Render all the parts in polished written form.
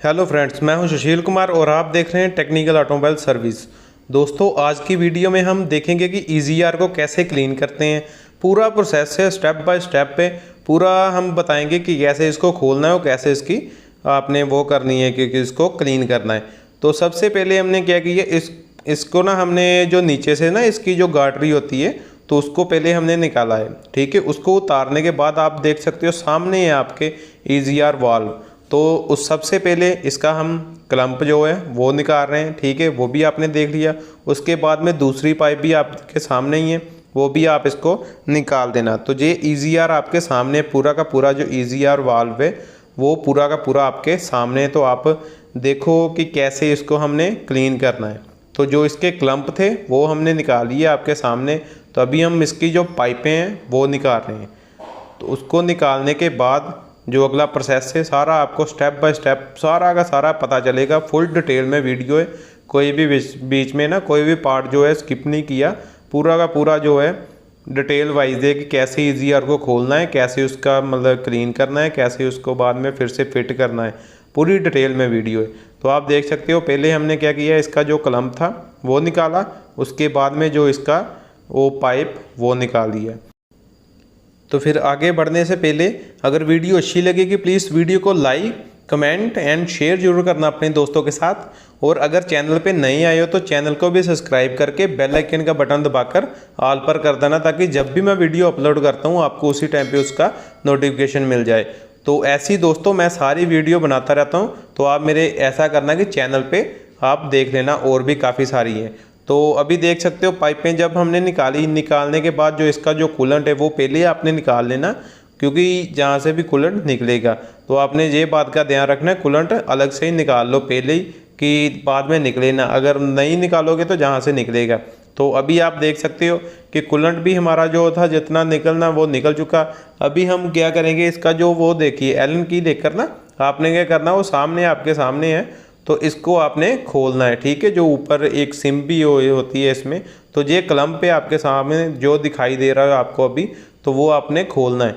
Hello friends, मैं हूं सुशील कुमार और आप देख रहे हैं टेक्निकल ऑटोमोबाइल सर्विस। दोस्तों, आज की वीडियो में हम देखेंगे कि ईजीआर को कैसे क्लीन करते हैं। पूरा प्रोसेस है, स्टेप बाय स्टेप पे पूरा हम बताएंगे कि कैसे इसको खोलना है और कैसे इसकी आपने वो करनी है कि इसको क्लीन करना है। तो सबसे पहले हमने क्या किया, इसको ना हमने जो नीचे से ना इसकी जो गार्डरी होती है तो उसको पहले हमने निकाला है। ठीक है, उसको उतारने के बाद आप देख सकते हो सामने है आपके ईजीआर वाल्व। तो उस सबसे पहले इसका हम क्लम्प जो है वो निकाल रहे हैं। ठीक है, वो भी आपने देख लिया। उसके बाद में दूसरी पाइप भी आपके सामने ही है, वो भी आप इसको निकाल देना। तो ये ईजीआर आपके सामने पूरा का पूरा जो ईजीआर वाल्व है वो पूरा का पूरा आपके सामने है। तो आप देखो कि कैसे इसको हमने क्लीन करना है। तो जो इसके क्लम्प थे वो हमने निकाल लिए आपके सामने। तो अभी हम इसकी जो पाइपें हैं वो निकाल रहे हैं। तो उसको निकालने के बाद जो अगला प्रोसेस है सारा आपको स्टेप बाय स्टेप सारा का सारा पता चलेगा। फुल डिटेल में वीडियो है, कोई भी बीच में ना कोई भी पार्ट जो है स्किप नहीं किया। पूरा का पूरा जो है डिटेल वाइज है कि कैसे ईजीआर को खोलना है, कैसे उसका मतलब क्लीन करना है, कैसे उसको बाद में फिर से फिट करना है। पूरी डिटेल में वीडियो है। तो आप देख सकते हो पहले हमने क्या किया, इसका जो क्लम्प था वो निकाला। उसके बाद में जो इसका वो पाइप वो निकाल दिया। तो फिर आगे बढ़ने से पहले अगर वीडियो अच्छी लगेगी प्लीज़ वीडियो को लाइक, कमेंट एंड शेयर जरूर करना अपने दोस्तों के साथ। और अगर चैनल पे नए आए हो तो चैनल को भी सब्सक्राइब करके बेल आइकन का बटन दबाकर ऑल पर कर देना, ताकि जब भी मैं वीडियो अपलोड करता हूँ आपको उसी टाइम पे उसका नोटिफिकेशन मिल जाए। तो ऐसी दोस्तों मैं सारी वीडियो बनाता रहता हूँ, तो आप मेरे ऐसा करना कि चैनल पर आप देख लेना, और भी काफ़ी सारी हैं। तो अभी देख सकते हो पाइपें जब हमने निकालने के बाद जो इसका जो कूलेंट है वो पहले आपने निकाल लेना, क्योंकि जहाँ से भी कूलेंट निकलेगा तो आपने ये बात का ध्यान रखना है कूलेंट अलग से ही निकाल लो पहले ही, कि बाद में निकले ना। अगर नहीं निकालोगे तो जहाँ से निकलेगा। तो अभी आप देख सकते हो कि कूलेंट भी हमारा जो था जितना निकलना वो निकल चुका। अभी हम क्या करेंगे, इसका जो वो देखिए एलन की लेकर ना आपने क्या करना, वो सामने आपके सामने है। तो इसको आपने खोलना है। ठीक है, जो ऊपर एक सिम भी होती है इसमें। तो ये क्लम्प पे आपके सामने जो दिखाई दे रहा है आपको अभी, तो वो आपने खोलना है।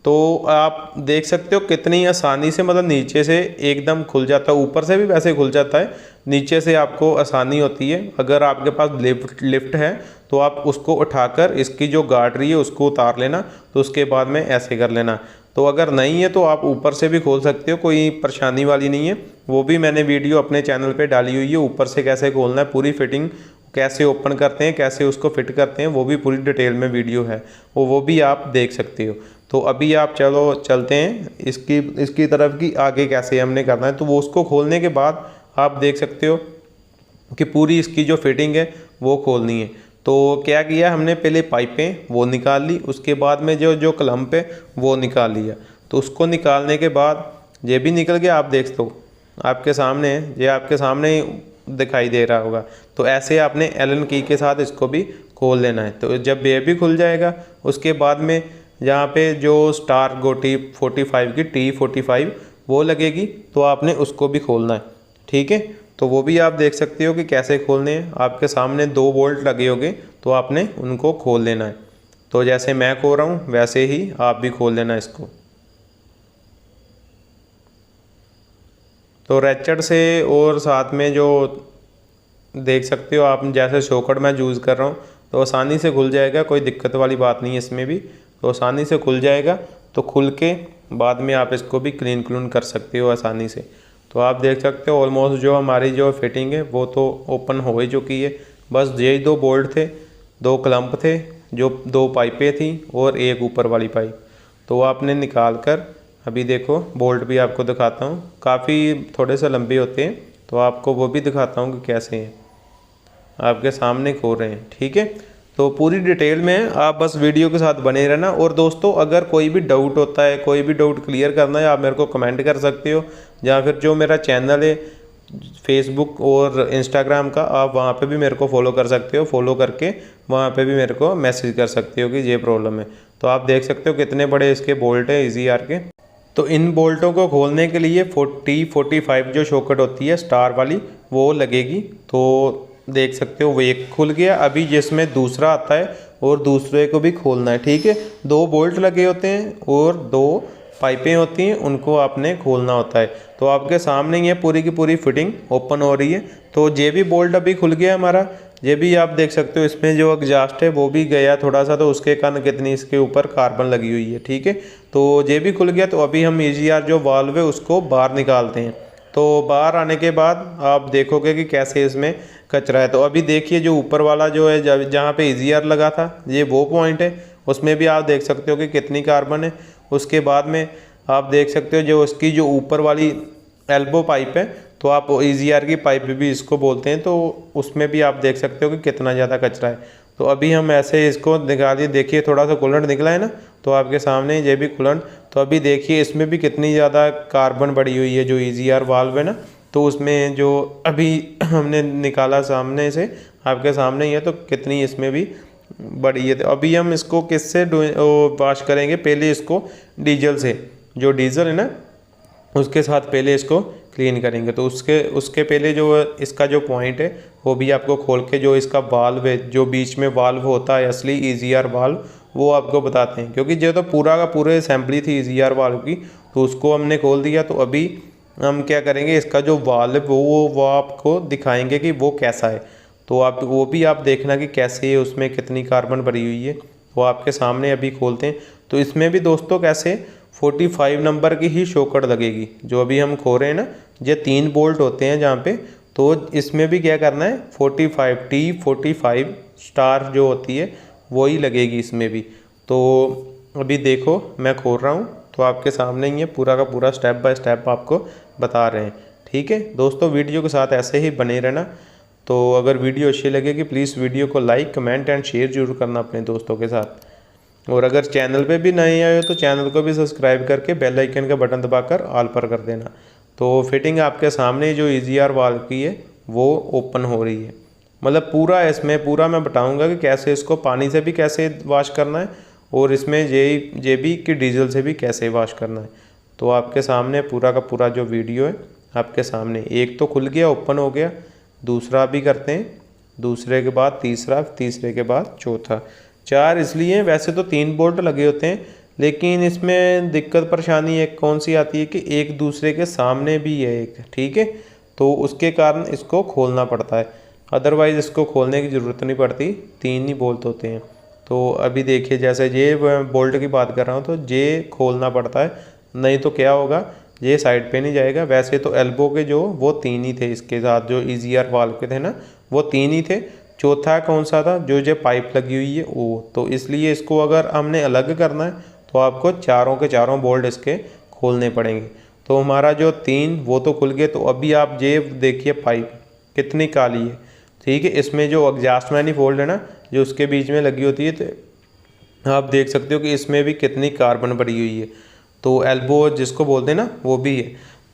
तो आप देख सकते हो कितनी आसानी से, मतलब नीचे से एकदम खुल जाता है, ऊपर से भी वैसे खुल जाता है, नीचे से आपको आसानी होती है। अगर आपके पास लिफ्ट है तो आप उसको उठाकर इसकी जो गार्डरी है उसको उतार लेना। तो उसके बाद में ऐसे कर लेना। तो अगर नहीं है तो आप ऊपर से भी खोल सकते हो, कोई परेशानी वाली नहीं है। वो भी मैंने वीडियो अपने चैनल पे डाली हुई है, ऊपर से कैसे खोलना है, पूरी फिटिंग कैसे ओपन करते हैं, कैसे उसको फिट करते हैं, वो भी पूरी डिटेल में वीडियो है, वो भी आप देख सकते हो। तो अभी आप चलो चलते हैं इसकी तरफ की आगे कैसे हमने करना है। तो वो उसको खोलने के बाद आप देख सकते हो कि पूरी इसकी जो फिटिंग है वो खोलनी है। तो क्या किया हमने, पहले पाइपें वो निकाल ली, उसके बाद में जो क्लम्प है वो निकाल लिया। तो उसको निकालने के बाद ये भी निकल गया, आप देख दो आपके सामने है, ये आपके सामने ही दिखाई दे रहा होगा। तो ऐसे आपने एलन की के साथ इसको भी खोल लेना है। तो जब ये भी खुल जाएगा उसके बाद में यहाँ पे जो स्टार गोटी 45 की T45 वो लगेगी, तो आपने उसको भी खोलना है। ठीक है, तो वो भी आप देख सकते हो कि कैसे खोलने हैं। आपके सामने 2 बोल्ट लगे होंगे, तो आपने उनको खोल लेना है। तो जैसे मैं खोल रहा हूँ वैसे ही आप भी खोल लेना इसको। तो रैचेट से और साथ में जो देख सकते हो आप, जैसे शॉकर मैं यूज़ कर रहा हूँ तो आसानी से खुल जाएगा, कोई दिक्कत वाली बात नहीं है इसमें भी। तो आसानी से खुल जाएगा। तो खुल के बाद में आप इसको भी क्लीन कर सकते हो आसानी से। तो आप देख सकते हो ऑलमोस्ट जो हमारी जो फिटिंग है वो तो ओपन हो ही चुकी है। बस यही 2 बोल्ट थे, 2 क्लम्प थे, जो 2 पाइपें थी और एक ऊपर वाली पाइप। तो आपने निकाल कर अभी देखो बोल्ट भी आपको दिखाता हूँ, काफ़ी थोड़े से लंबे होते हैं। तो आपको वो भी दिखाता हूँ कि कैसे हैं, आपके सामने खोल रहे हैं। ठीक है, तो पूरी डिटेल में आप बस वीडियो के साथ बने रहना। और दोस्तों अगर कोई भी डाउट होता है, कोई भी डाउट क्लियर करना है, आप मेरे को कमेंट कर सकते हो, या फिर जो मेरा चैनल है फेसबुक और इंस्टाग्राम का, आप वहाँ पे भी मेरे को फॉलो कर सकते हो। फॉलो करके वहाँ पे भी मेरे को मैसेज कर सकते हो कि ये प्रॉब्लम है। तो आप देख सकते हो कितने बड़े इसके बोल्ट है ईजीआर के। तो इन बोल्टों को खोलने के लिए T45 जो शॉकेट होती है स्टार वाली वो लगेगी। तो देख सकते हो वो एक खुल गया। अभी जिसमें दूसरा आता है और दूसरे को भी खोलना है। ठीक है, 2 बोल्ट लगे होते हैं और 2 पाइपें होती हैं उनको आपने खोलना होता है। तो आपके सामने ये पूरी की पूरी फिटिंग ओपन हो रही है। तो ये भी बोल्ट अभी खुल गया हमारा, ये भी आप देख सकते हो। इसमें जो एग्जास्ट है वो भी गया थोड़ा सा, तो उसके कारण कितनी इसके ऊपर कार्बन लगी हुई है, ठीक है। तो ये भी खुल गया। तो अभी हम EGR जो वाल्व है उसको बाहर निकालते हैं। तो बाहर आने के बाद आप देखोगे कि कैसे इसमें कचरा है। तो अभी देखिए जो ऊपर वाला जो है जहाँ पे EGR लगा था ये वो पॉइंट है, उसमें भी आप देख सकते हो कि कितनी कार्बन है। उसके बाद में आप देख सकते हो जो उसकी जो ऊपर वाली एल्बो पाइप है, तो आप EGR की पाइप भी इसको बोलते हैं, तो उसमें भी आप देख सकते हो कि कितना ज़्यादा कचरा है। तो अभी हम ऐसे इसको निकालिए, देखिए थोड़ा सा कूलेंट निकला है ना, तो आपके सामने ये भी कूलेंट। तो अभी देखिए इसमें भी कितनी ज़्यादा कार्बन बढ़ी हुई है जो EGR वाल्व है ना, तो उसमें जो अभी हमने निकाला सामने से आपके सामने ही है, तो कितनी इसमें भी बढ़ी है। तो अभी हम इसको किससे वॉश करेंगे, पहले इसको डीजल से, जो डीजल है ना उसके साथ पहले इसको क्लीन करेंगे। तो उसके पहले जो इसका जो पॉइंट है वो भी आपको खोल के, जो इसका वाल्व है जो बीच में वाल्व होता है असली EGR वाल्व, वो आपको बताते हैं। क्योंकि जो तो पूरा का पूरे असेंबली थी EGR वाल्व की, तो उसको हमने खोल दिया। तो अभी हम क्या करेंगे, इसका जो वाल्व है वो आपको दिखाएंगे कि वो कैसा है। तो आप वो भी आप देखना कि कैसे है, उसमें कितनी कार्बन भरी हुई है, वो आपके सामने अभी खोलते हैं। तो इसमें भी दोस्तों कैसे 45 नंबर की ही शॉकर लगेगी, जो अभी हम खो रहे हैं ना, ये 3 बोल्ट होते हैं जहाँ पे। तो इसमें भी क्या करना है, 45 स्टार जो होती है वही लगेगी इसमें भी। तो अभी देखो मैं खोल रहा हूँ, तो आपके सामने ही है, पूरा का पूरा स्टेप बाय स्टेप आपको बता रहे हैं, ठीक है दोस्तों। वीडियो के साथ ऐसे ही बने रहना। तो अगर वीडियो अच्छी लगेगी प्लीज़ वीडियो को लाइक, कमेंट एंड शेयर जरूर करना अपने दोस्तों के साथ। और अगर चैनल पे भी नए आए हो तो चैनल को भी सब्सक्राइब करके बेल आइकन का बटन दबाकर ऑल पर कर देना। तो फिटिंग आपके सामने जो EGR वाल्व की है वो ओपन हो रही है। मतलब पूरा इसमें पूरा मैं बताऊंगा कि कैसे इसको पानी से भी कैसे वॉश करना है, और इसमें JB की डीजल से भी कैसे वॉश करना है। तो आपके सामने पूरा का पूरा जो वीडियो है आपके सामने, एक तो खुल गया, ओपन हो गया, दूसरा भी करते हैं, दूसरे के बाद तीसरा, तीसरे के बाद चौथा। 4 इसलिए, वैसे तो 3 बोल्ट लगे होते हैं, लेकिन इसमें दिक्कत परेशानी एक कौन सी आती है कि एक दूसरे के सामने भी है एक, ठीक है। तो उसके कारण इसको खोलना पड़ता है, अदरवाइज़ इसको खोलने की ज़रूरत नहीं पड़ती, 3 ही बोल्ट होते हैं। तो अभी देखिए जैसे ये बोल्ट की बात कर रहा हूँ, तो ये खोलना पड़ता है, नहीं तो क्या होगा, ये साइड पे नहीं जाएगा। वैसे तो एल्बो के जो वो 3 ही थे, इसके साथ जो EGR वाल्व के थे ना वो 3 ही थे। चौथा कौन सा था, जो पाइप लगी हुई है वो। तो इसलिए इसको अगर हमने अलग करना है तो आपको चारों के चारों बोल्ट इसके खोलने पड़ेंगे। तो हमारा जो 3 वो तो खुल गए। तो अभी आप ये देखिए पाइप कितनी काली है, ठीक है। इसमें जो एग्जॉस्ट मैनिफोल्ड है ना जो उसके बीच में लगी होती है, तो आप देख सकते हो कि इसमें भी कितनी कार्बन भरी हुई है। तो एल्बो जिसको बोलते हैं ना वो भी है।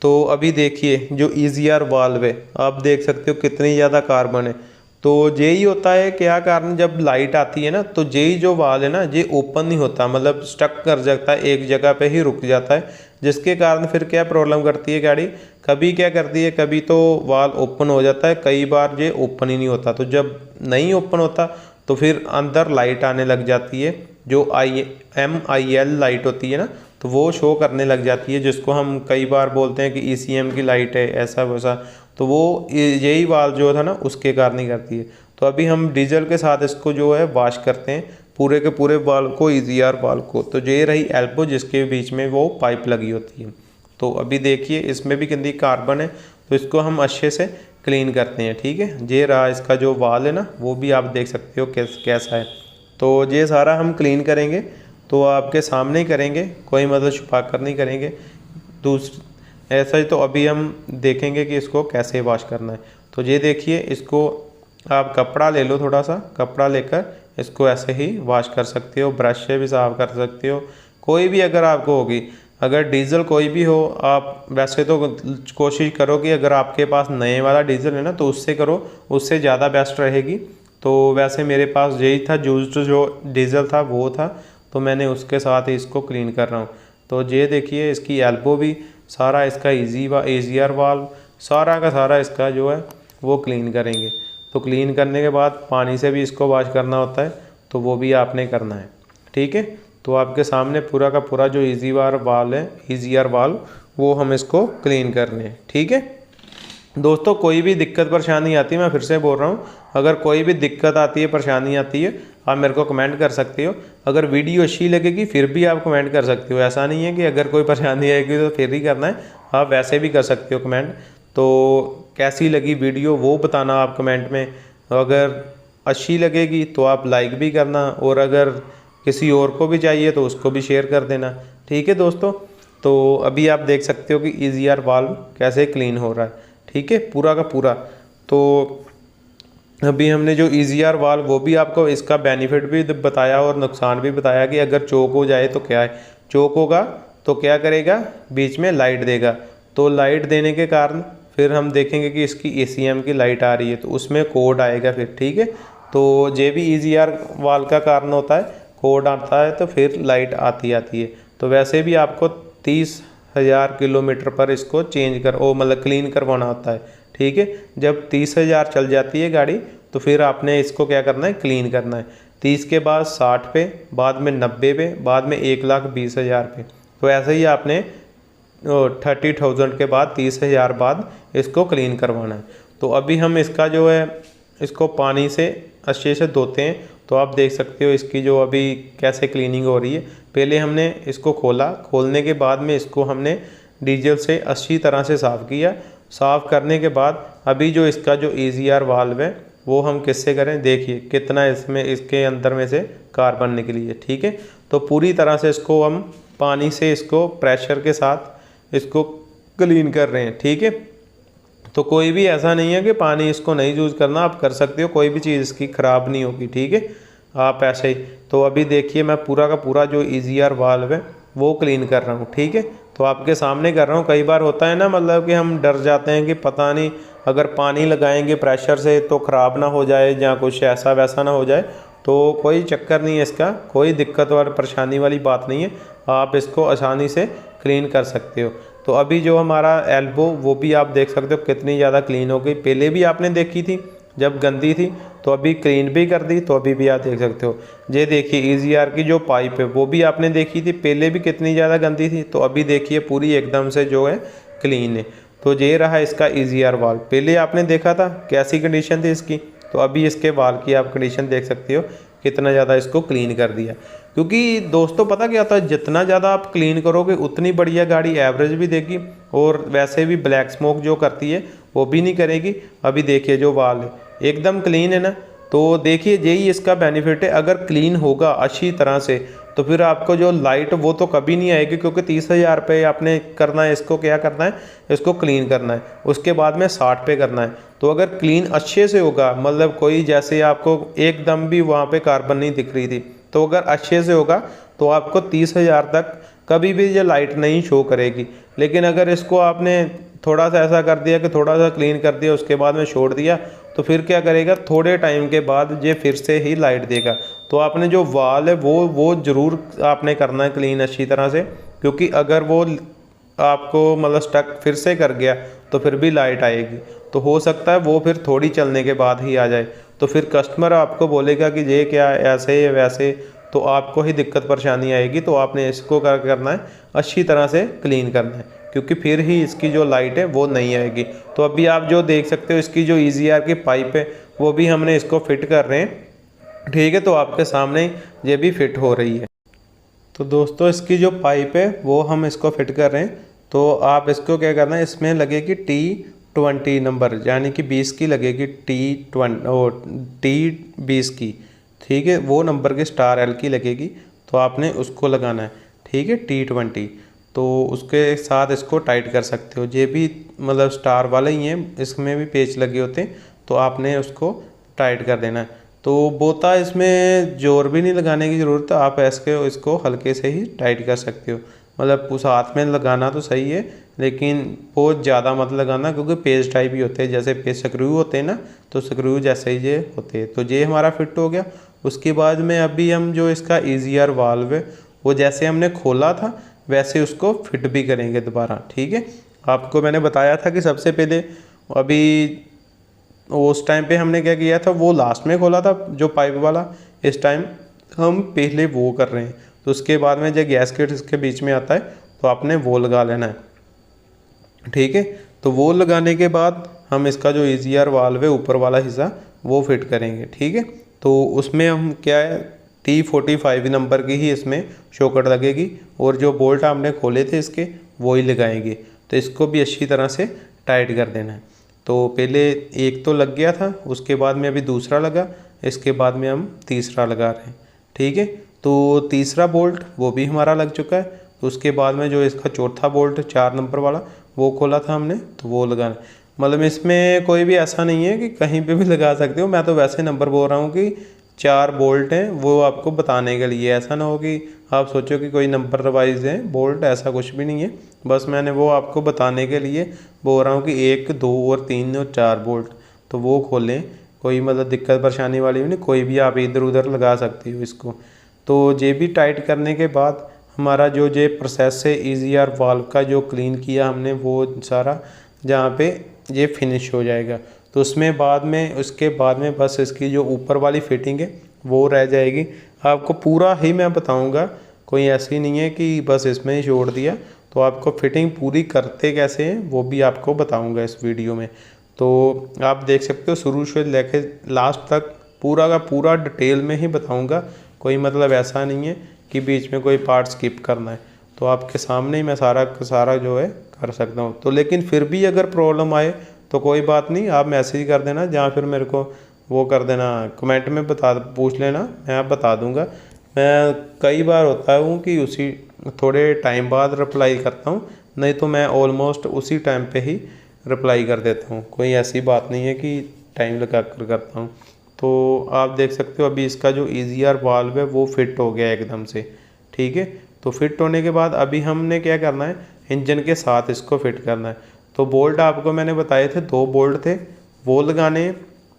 तो अभी देखिए जो EGR वाल्व है आप देख सकते हो कितनी ज़्यादा कार्बन है। तो यही होता है, क्या कारण, जब लाइट आती है ना तो यही जो वाल्व है ना ये ओपन नहीं होता, मतलब स्टक कर जाता है, एक जगह पे ही रुक जाता है, जिसके कारण फिर क्या प्रॉब्लम करती है गाड़ी, कभी क्या करती है, कभी तो वाल्व ओपन हो जाता है, कई बार ये ओपन ही नहीं होता। तो जब नहीं ओपन होता तो फिर अंदर लाइट आने लग जाती है, जो MIL लाइट होती है ना, तो वो शो करने लग जाती है, जिसको हम कई बार बोलते हैं कि ECM की लाइट है ऐसा वैसा। तो वो यही वाल्व जो था ना उसके कारण ही करती है। तो अभी हम डीजल के साथ इसको जो है वॉश करते हैं, पूरे के पूरे वाल्व को, EGR वाल्व को। तो ये रही एल्बो जिसके बीच में वो पाइप लगी होती है। तो अभी देखिए इसमें भी कितनी कार्बन है, तो इसको हम अच्छे से क्लीन करते हैं, ठीक है। ये रहा इसका जो वाल्व है ना वो भी आप देख सकते हो कैसा है। तो ये सारा हम क्लीन करेंगे, तो आपके सामने ही करेंगे, कोई मतलब छुपा कर नहीं करेंगे ऐसा ही। तो अभी हम देखेंगे कि इसको कैसे वॉश करना है। तो ये देखिए, इसको आप कपड़ा ले लो, थोड़ा सा कपड़ा लेकर इसको ऐसे ही वॉश कर सकते हो, ब्रश से भी साफ कर सकते हो, कोई भी अगर आपको होगी। अगर डीजल कोई भी हो, आप वैसे तो कोशिश करो कि अगर आपके पास नए वाला डीजल है ना तो उससे करो, उससे ज़्यादा बेस्ट रहेगी। तो वैसे मेरे पास यही था, यूज्ड जो डीजल था वो था, तो मैंने उसके साथ ही इसको क्लीन कर रहा हूँ। तो ये देखिए इसकी एल्बो भी, सारा इसका EGR वाल्व, सारा का सारा इसका जो है वो क्लीन करेंगे। तो क्लीन करने के बाद पानी से भी इसको वॉश करना होता है, तो वो भी आपने करना है, ठीक है। तो आपके सामने पूरा का पूरा जो ईजीआर वाल्व है, ईजीआर वाल्व, वो हम इसको क्लीन कर रहे हैं। ठीक है दोस्तों, कोई भी दिक्कत परेशानी आती है, मैं फिर से बोल रहा हूँ, अगर कोई भी दिक्कत आती है, परेशानी आती है, आप मेरे को कमेंट कर सकते हो। अगर वीडियो अच्छी लगेगी फिर भी आप कमेंट कर सकते हो। ऐसा नहीं है कि अगर कोई परेशानी आएगी तो फिर ही करना है, आप वैसे भी कर सकते हो कमेंट। तो कैसी लगी वीडियो वो बताना आप कमेंट में। अगर अच्छी लगेगी तो आप लाइक भी करना, और अगर किसी और को भी चाहिए तो उसको भी शेयर कर देना। ठीक है दोस्तों, तो अभी आप देख सकते हो कि ईजीआर वाल्व कैसे क्लीन हो रहा है। ठीक है, पूरा का पूरा। तो अभी हमने जो ईजीआर वाल्व, वो भी आपको इसका बेनिफिट भी बताया और नुकसान भी बताया कि अगर चोक हो जाए तो क्या है। चोक होगा तो क्या करेगा, बीच में लाइट देगा, तो लाइट देने के कारण फिर हम देखेंगे कि इसकी ACM की लाइट आ रही है तो उसमें कोड आएगा फिर। ठीक है, तो ये भी ईजीआर वाल्व का कारण होता है, कोड आता है तो फिर लाइट आती है। तो वैसे भी आपको 30,000 किलोमीटर पर इसको चेंज कर मतलब क्लीन करवाना होता है। ठीक है, जब 30,000 चल जाती है गाड़ी तो फिर आपने इसको क्या करना है, क्लीन करना है। 30 के बाद 60 पे, बाद में 90 पे, बाद में 1,20,000 पे। तो ऐसे ही आपने 30,000 के बाद 30,000 बाद इसको क्लीन करवाना है। तो अभी हम इसका जो है, इसको पानी से अच्छे से धोते हैं। तो आप देख सकते हो इसकी जो अभी कैसे क्लीनिंग हो रही है। पहले हमने इसको खोला, खोलने के बाद में इसको हमने डीजल से अच्छी तरह से साफ़ किया। साफ़ करने के बाद अभी जो इसका जो ईजीआर वाल्व है वो हम किससे करें, देखिए कितना इसमें इसके अंदर में से कार्बन निकली है। ठीक है, तो पूरी तरह से इसको हम पानी से इसको प्रेशर के साथ इसको क्लीन कर रहे हैं। ठीक है, तो कोई भी ऐसा नहीं है कि पानी इसको नहीं यूज़ करना, आप कर सकते हो, कोई भी चीज़ इसकी ख़राब नहीं होगी। ठीक है, आप ऐसे ही। तो अभी देखिए मैं पूरा का पूरा जो ईजीआर वाल्व है वो क्लीन कर रहा हूँ। ठीक है, तो आपके सामने कर रहा हूँ। कई बार होता है ना, मतलब कि हम डर जाते हैं कि पता नहीं अगर पानी लगाएंगे प्रेशर से तो ख़राब ना हो जाए या कुछ ऐसा वैसा ना हो जाए। तो कोई चक्कर नहीं है इसका, कोई दिक्कत और परेशानी वाली बात नहीं है, आप इसको आसानी से क्लीन कर सकते हो। तो अभी जो हमारा एल्बो, वो भी आप देख सकते हो कितनी ज़्यादा क्लीन हो गई। पहले भी आपने देखी थी जब गंदी थी, तो अभी क्लीन भी कर दी, तो अभी भी आप देख सकते हो। ये देखिए ईजीआर की जो पाइप है वो भी आपने देखी थी, पहले भी कितनी ज़्यादा गंदी थी, तो अभी देखिए पूरी एकदम से जो है क्लीन है। तो ये रहा इसका ईजीआर वाल्व। पहले आपने देखा था कैसी कंडीशन थी इसकी, तो अभी इसके वाल्व की आप कंडीशन देख सकते हो कितना ज़्यादा इसको क्लीन कर दिया। क्योंकि दोस्तों पता क्या होता है, जितना ज़्यादा आप क्लीन करोगे उतनी बढ़िया गाड़ी एवरेज भी देगी, और वैसे भी ब्लैक स्मोक जो करती है वो भी नहीं करेगी। अभी देखिए जो वाल्व है एकदम क्लीन है ना, तो देखिए यही इसका बेनिफिट है। अगर क्लीन होगा अच्छी तरह से तो फिर आपको जो लाइट वो तो कभी नहीं आएगी, क्योंकि 30,000 पे आपने करना है, इसको क्या करना है, इसको क्लीन करना है, उसके बाद में 60 पे करना है। तो अगर क्लीन अच्छे से होगा, मतलब कोई जैसे आपको एकदम भी वहाँ पे कार्बन नहीं दिख रही थी, तो अगर अच्छे से होगा तो आपको 30,000 तक कभी भी ये लाइट नहीं शो करेगी। लेकिन अगर इसको आपने थोड़ा सा ऐसा कर दिया कि थोड़ा सा क्लीन कर दिया उसके बाद में छोड़ दिया, तो फिर क्या करेगा, थोड़े टाइम के बाद ये फिर से ही लाइट देगा। तो आपने जो वाल है वो ज़रूर आपने करना है क्लीन अच्छी तरह से, क्योंकि अगर वो आपको मतलब स्टक फिर से कर गया तो फिर भी लाइट आएगी। तो हो सकता है वो फिर थोड़ी चलने के बाद ही आ जाए, तो फिर कस्टमर आपको बोलेगा कि ये क्या ऐसे है वैसे, तो आपको ही दिक्कत परेशानी आएगी। तो आपने इसको क्या करना है, अच्छी तरह से क्लीन करना है, क्योंकि फिर ही इसकी जो लाइट है वो नहीं आएगी। तो अभी आप जो देख सकते हो इसकी जो ईजीआर की पाइप है वो भी हमने इसको फिट कर रहे हैं। ठीक है, तो आपके सामने ये भी फिट हो रही है। तो दोस्तों इसकी जो पाइप है वो हम इसको फिट कर रहे हैं। तो आप इसको क्या करना है, इसमें लगेगी T20 नंबर, यानी कि 20 की लगेगी, T20 की। ठीक है, वो नंबर की स्टार L की लगेगी, तो आपने उसको लगाना है। ठीक है, T20, तो उसके साथ इसको टाइट कर सकते हो। ये भी मतलब स्टार वाले ही हैं, इसमें भी पेच लगे होते हैं, तो आपने उसको टाइट कर देना है। तो बोता इसमें जोर भी नहीं लगाने की ज़रूरत है, आप ऐसे इसको हल्के से ही टाइट कर सकते हो। मतलब उस हाथ में लगाना तो सही है, लेकिन बहुत ज़्यादा मत लगाना, क्योंकि पेज टाइप ही होते हैं, जैसे पेज स्क्रू होते हैं ना, तो स्क्रू जैसे ही ये होते हैं। तो ये हमारा फिट हो गया। उसके बाद में अभी हम जो इसका ईजीआर वाल्व है वो जैसे हमने खोला था वैसे उसको फिट भी करेंगे दोबारा। ठीक है, आपको मैंने बताया था कि सबसे पहले अभी उस टाइम पे हमने क्या किया था, वो लास्ट में खोला था जो पाइप वाला, इस टाइम हम पहले वो कर रहे हैं। तो उसके बाद में जब गैसकेट इसके बीच में आता है तो आपने वो लगा लेना है, ठीक है। तो वो लगाने के बाद हम इसका जो ईजीआर वाल्व है ऊपर वाला हिस्सा वो फिट करेंगे, ठीक है। तो उसमें हम क्या है T45 नंबर की ही इसमें शॉकट लगेगी और जो बोल्ट आपने खोले थे इसके वो ही लगाएंगे। तो इसको भी अच्छी तरह से टाइट कर देना है। तो पहले एक तो लग गया था, उसके बाद में अभी दूसरा लगा, इसके बाद में हम तीसरा लगा रहे हैं, ठीक है। तो तीसरा बोल्ट वो भी हमारा लग चुका है। तो उसके बाद में जो इसका चौथा बोल्ट 4 नंबर वाला वो खोला था हमने, तो वो लगाना। मतलब इसमें कोई भी ऐसा नहीं है कि कहीं पे भी लगा सकते हो, मैं तो वैसे नंबर बोल रहा हूँ कि 4 बोल्ट हैं वो आपको बताने के लिए। ऐसा ना हो कि आप सोचो कि कोई नंबर वाइज है बोल्ट, ऐसा कुछ भी नहीं है। बस मैंने वो आपको बताने के लिए बोल रहा हूँ कि 1, 2 और 3 और 4 बोल्ट तो वो खोलें। कोई मतलब दिक्कत परेशानी वाली नहीं, कोई भी आप इधर उधर लगा सकती हो इसको। तो ये भी टाइट करने के बाद हमारा जो ये प्रोसेस है ईजीआर वाल्व का जो क्लीन किया हमने वो सारा जहाँ पे ये फिनिश हो जाएगा। तो उसमें बाद में उसके बाद में बस इसकी जो ऊपर वाली फिटिंग है वो रह जाएगी। आपको पूरा ही मैं बताऊंगा, कोई ऐसी नहीं है कि बस इसमें ही छोड़ दिया। तो आपको फिटिंग पूरी करते कैसे हैं वो भी आपको बताऊंगा इस वीडियो में। तो आप देख सकते हो शुरू से लेके लास्ट तक पूरा का पूरा डिटेल में ही बताऊंगा। कोई मतलब ऐसा नहीं है कि बीच में कोई पार्ट स्किप करना है। तो आपके सामने ही मैं सारा का सारा जो है कर सकता हूँ। तो लेकिन फिर भी अगर प्रॉब्लम आए तो कोई बात नहीं, आप मैसेज कर देना या फिर मेरे को वो कर देना, कमेंट में पूछ लेना, मैं आप बता दूंगा। मैं कई बार होता हूँ कि उसी थोड़े टाइम बाद रिप्लाई करता हूँ, नहीं तो मैं ऑलमोस्ट उसी टाइम पे ही रिप्लाई कर देता हूँ। कोई ऐसी बात नहीं है कि टाइम लगा कर करता हूँ। तो आप देख सकते हो अभी इसका जो ईजीआर वाल्व है वो फिट हो गया एकदम से, ठीक है। तो फिट होने के बाद अभी हमने क्या करना है, इंजन के साथ इसको फिट करना है। तो बोल्ट आपको मैंने बताए थे 2 बोल्ट थे वो लगाने हैं,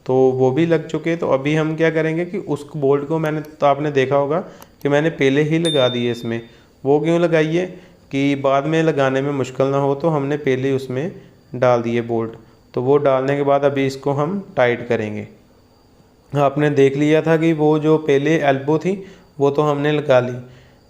तो वो भी लग चुके हैं। तो अभी हम क्या करेंगे कि उस बोल्ट को मैंने तो आपने देखा होगा कि मैंने पहले ही लगा दिए इसमें। वो क्यों लगाइए कि बाद में लगाने में मुश्किल ना हो, तो हमने पहले उसमें डाल दिए बोल्ट। तो वो डालने के बाद अभी इसको हम टाइट करेंगे। आपने देख लिया था कि वो जो पहले एल्बो थी वो तो हमने लगा ली,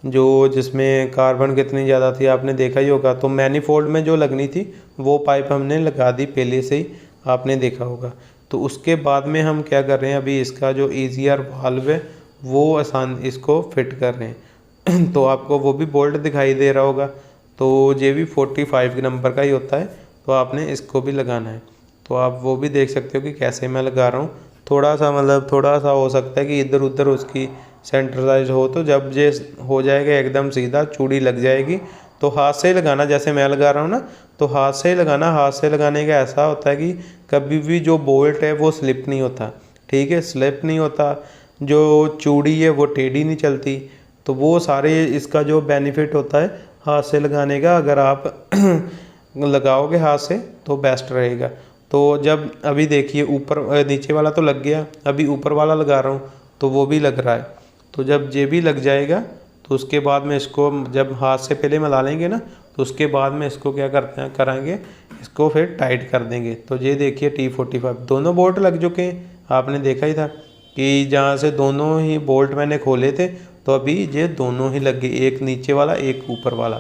जो जिसमें कार्बन कितनी ज़्यादा थी आपने देखा ही होगा। तो मैनीफोल्ड में जो लगनी थी वो पाइप हमने लगा दी पहले से ही, आपने देखा होगा। तो उसके बाद में हम क्या कर रहे हैं, अभी इसका जो ईजीआर वाल्व है वो आसान इसको फिट कर रहे हैं। तो आपको वो भी बोल्ट दिखाई दे रहा होगा। तो ये भी 45 नंबर का ही होता है, तो आपने इसको भी लगाना है। तो आप वो भी देख सकते हो कि कैसे मैं लगा रहा हूँ। थोड़ा सा मतलब थोड़ा सा हो सकता है कि इधर उधर उसकी सेंट्रलाइज हो, तो जब ये हो जाएगा एकदम सीधा चूड़ी लग जाएगी। तो हाथ से ही लगाना, जैसे मैं लगा रहा हूँ ना, तो हाथ से ही लगाना। हाथ से लगाने का ऐसा होता है कि कभी भी जो बोल्ट है वो स्लिप नहीं होता, ठीक है, स्लिप नहीं होता। जो चूड़ी है वो टेढ़ी नहीं चलती। तो वो सारे इसका जो बेनिफिट होता है हाथ से लगाने का, अगर आप लगाओगे हाथ से तो बेस्ट रहेगा। तो जब अभी देखिए ऊपर नीचे वाला तो लग गया, अभी ऊपर वाला लगा रहा हूँ तो वो भी लग रहा है। तो जब ये भी लग जाएगा तो उसके बाद में इसको जब हाथ से पहले मिला लेंगे ना, तो उसके बाद में इसको क्या करते हैं कराएंगे, इसको फिर टाइट कर देंगे। तो ये देखिए T45 दोनों बोल्ट लग चुके हैं। आपने देखा ही था कि जहाँ से दोनों ही बोल्ट मैंने खोले थे तो अभी ये दोनों ही लग गए, एक नीचे वाला एक ऊपर वाला।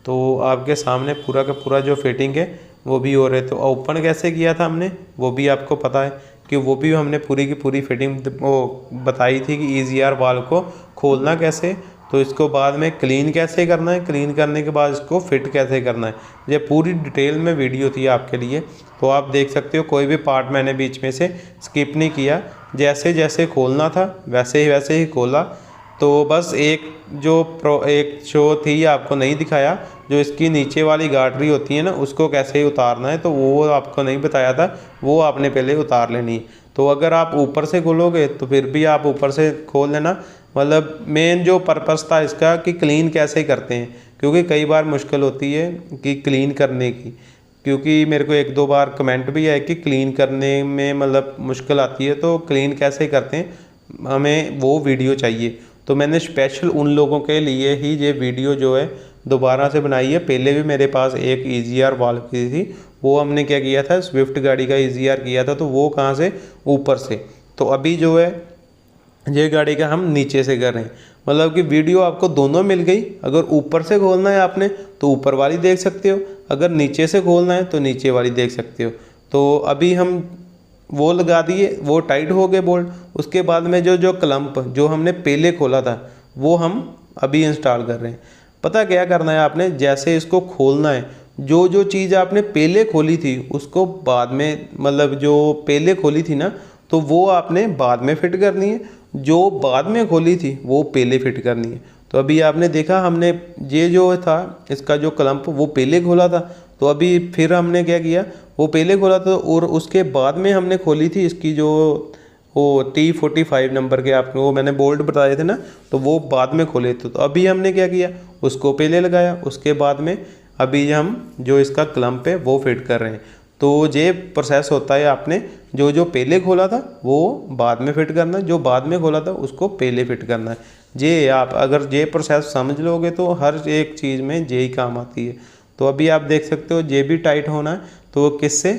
तो आपके सामने पूरा का पूरा जो फिटिंग है वो भी हो रहे। तो ओपन कैसे किया था हमने वो भी आपको पता है कि वो भी हमने पूरी की पूरी फिटिंग वो बताई थी कि ईजीआर वाल्व को खोलना कैसे, तो इसको बाद में क्लीन कैसे करना है, क्लीन करने के बाद इसको फिट कैसे करना है। ये पूरी डिटेल में वीडियो थी आपके लिए। तो आप देख सकते हो कोई भी पार्ट मैंने बीच में से स्किप नहीं किया, जैसे जैसे खोलना था वैसे ही खोला। तो बस एक शो थी आपको नहीं दिखाया, जो इसकी नीचे वाली गाटरी होती है ना उसको कैसे उतारना है, तो वो आपको नहीं बताया था, वो आपने पहले उतार लेनी। तो अगर आप ऊपर से खोलोगे तो फिर भी आप ऊपर से खोल लेना। मतलब मेन जो पर्पस था इसका कि क्लीन कैसे करते हैं, क्योंकि कई बार मुश्किल होती है कि क्लीन करने की, क्योंकि मेरे को 1-2 बार कमेंट भी है कि क्लीन करने में मतलब मुश्किल आती है, तो क्लीन कैसे करते हैं हमें वो वीडियो चाहिए। तो मैंने स्पेशल उन लोगों के लिए ही ये वीडियो जो है दोबारा से बनाई है। पहले भी मेरे पास एक ईजीआर वाल्व की थी, वो हमने क्या किया था स्विफ्ट गाड़ी का ईजीआर किया था, तो वो कहाँ से ऊपर से। तो अभी जो है ये गाड़ी का हम नीचे से कर रहे हैं। मतलब कि वीडियो आपको दोनों मिल गई। अगर ऊपर से खोलना है आपने तो ऊपर वाली देख सकते हो, अगर नीचे से खोलना है तो नीचे वाली देख सकते हो। तो अभी हम वो लगा दिए, वो टाइट हो गए बोल्ट। उसके बाद में जो क्लम्प जो हमने पहले खोला था वो हम अभी इंस्टॉल कर रहे हैं। पता क्या करना है आपने, जैसे इसको खोलना है, जो चीज़ आपने पहले खोली थी उसको बाद में, मतलब जो पहले खोली थी ना, तो वो आपने बाद में फिट करनी है, जो बाद में खोली थी वो पहले फिट करनी है। तो अभी आपने देखा हमने ये जो था इसका जो क्लम्प वो पहले खोला था, तो अभी फिर हमने क्या किया, वो पहले खोला था और उसके बाद में हमने खोली थी इसकी जो वो T45 नंबर के आपको वो मैंने बोल्ट बताए थे ना, तो वो बाद में खोले थे। तो अभी हमने क्या किया, उसको पहले लगाया, उसके बाद में अभी हम जो इसका क्लम्प है वो फिट कर रहे हैं। तो ये प्रोसेस होता है, आपने जो पहले खोला था वो बाद में फिट करना है, जो बाद में खोला था उसको पहले फिट करना है। ये आप अगर ये प्रोसेस समझ लोगे तो हर एक चीज़ में यही काम आती है। तो अभी आप देख सकते हो ये भी टाइट होना है, तो किससे,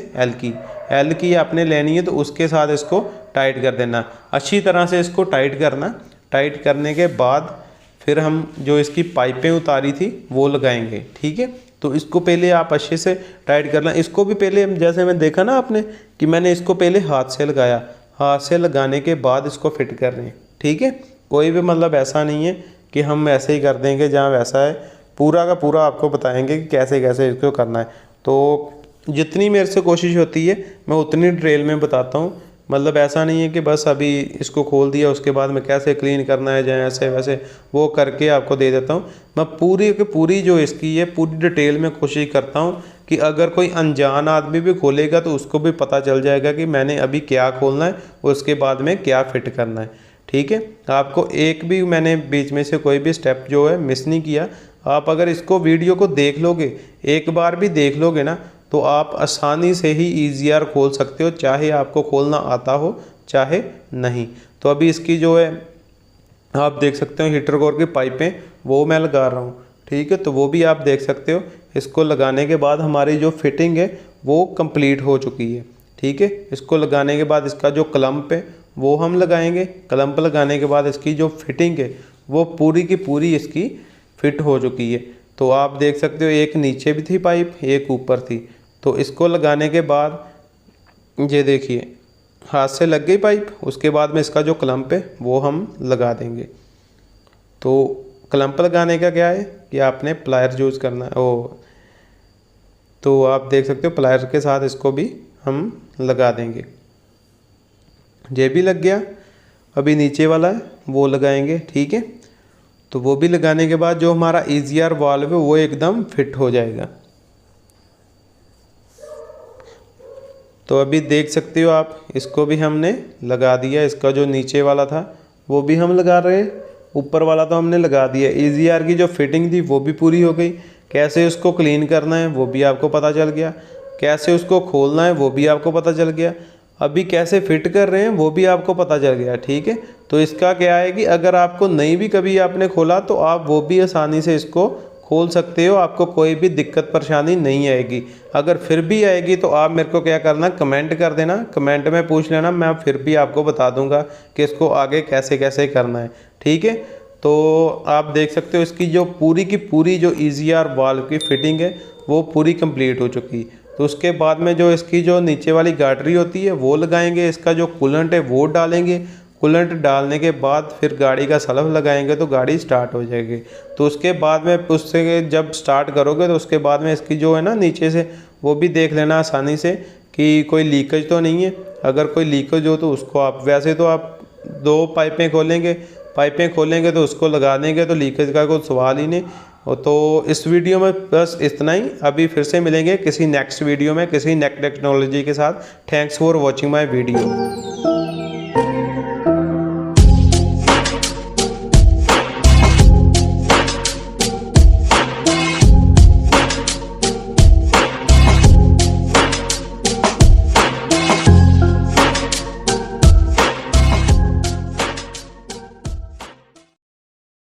एल की आपने लेनी है, तो उसके साथ इसको टाइट कर देना, अच्छी तरह से इसको टाइट करना। टाइट करने के बाद फिर हम जो इसकी पाइपें उतारी थी वो लगाएंगे, ठीक है। तो इसको पहले आप अच्छे से टाइट करना। इसको भी पहले जैसे मैं देखा ना आपने कि मैंने इसको पहले हाथ से लगाया, हाथ से लगाने के बाद इसको फिट कर रहे हैं, ठीक है। कोई भी मतलब ऐसा नहीं है कि हम ऐसे ही कर देंगे जहाँ वैसा है, पूरा का पूरा आपको बताएंगे कि कैसे कैसे इसको करना है। तो जितनी मेरे से कोशिश होती है मैं उतनी डिटेल में बताता हूँ। मतलब ऐसा नहीं है कि बस अभी इसको खोल दिया उसके बाद में कैसे क्लीन करना है जैसे ऐसे वैसे वो करके आपको दे देता हूँ। मैं पूरी की पूरी जो इसकी है पूरी डिटेल में कोशिश करता हूँ कि अगर कोई अनजान आदमी भी खोलेगा तो उसको भी पता चल जाएगा कि मैंने अभी क्या खोलना है और उसके बाद में क्या फिट करना है, ठीक है। आपको एक भी मैंने बीच में से कोई भी स्टेप जो है मिस नहीं किया। आप अगर इसको वीडियो को देख लोगे, एक बार भी देख लोगे ना, तो आप आसानी से ही EasyR खोल सकते हो, चाहे आपको खोलना आता हो चाहे नहीं। तो अभी इसकी जो है आप देख सकते हो हीटर कोर की पाइपें वो मैं लगा रहा हूँ, ठीक है। तो वो भी आप देख सकते हो। इसको लगाने के बाद हमारी जो फिटिंग है वो कंप्लीट हो चुकी है, ठीक है। इसको लगाने के बाद इसका जो क्लम्प है वो हम लगाएंगे। क्लम्प लगाने के बाद इसकी जो फिटिंग है वो पूरी की पूरी इसकी फिट हो चुकी है। तो आप देख सकते हो एक नीचे भी थी पाइप, एक ऊपर थी। तो इसको लगाने के बाद ये देखिए हाथ से लग गई पाइप, उसके बाद में इसका जो क्लम्प है वो हम लगा देंगे। तो क्लम्प लगाने का क्या है कि आपने प्लायर यूज़ करना है। तो आप देख सकते हो प्लायर के साथ इसको भी हम लगा देंगे। ये भी लग गया। अभी नीचे वाला है वो लगाएंगे, ठीक है। तो वो भी लगाने के बाद जो हमारा EasyR वाल्व है वो एकदम फिट हो जाएगा। तो अभी देख सकते हो आप, इसको भी हमने लगा दिया। इसका जो नीचे वाला था वो भी हम लगा रहे हैं, ऊपर वाला तो हमने लगा दिया। EasyR की जो फिटिंग थी वो भी पूरी हो गई। कैसे उसको क्लीन करना है वो भी आपको पता चल गया, कैसे उसको खोलना है वो भी आपको पता चल गया, अभी कैसे फिट कर रहे हैं वो भी आपको पता चल गया, ठीक है। तो इसका क्या है कि अगर आपको नहीं भी कभी आपने खोला तो आप वो भी आसानी से इसको खोल सकते हो, आपको कोई भी दिक्कत परेशानी नहीं आएगी। अगर फिर भी आएगी तो आप मेरे को क्या करना, कमेंट कर देना, कमेंट में पूछ लेना, मैं फिर भी आपको बता दूंगा कि इसको आगे कैसे कैसे करना है, ठीक है। तो आप देख सकते हो इसकी जो पूरी की पूरी जो EasyR वाल्व की फिटिंग है वो पूरी कंप्लीट हो चुकी। तो उसके बाद में जो इसकी जो नीचे वाली गाटरी होती है वो लगाएंगे, इसका जो कूलेंट है वो डालेंगे। कूलेंट डालने के बाद फिर गाड़ी का सल्फ लगाएंगे तो गाड़ी स्टार्ट हो जाएगी। तो उसके बाद में उससे जब स्टार्ट करोगे तो उसके बाद में इसकी जो है ना नीचे से वो भी देख लेना आसानी से कि कोई लीकेज तो नहीं है। अगर कोई लीकेज हो तो उसको आप, वैसे तो आप 2 पाइपें खोलेंगे तो उसको लगा देंगे, तो लीकेज का कोई सवाल ही नहीं। तो इस वीडियो में बस इतना ही। अभी फिर से मिलेंगे किसी नेक्स्ट वीडियो में किसी नेक्स्ट टेक्नोलॉजी के साथ। Thanks for watching my video.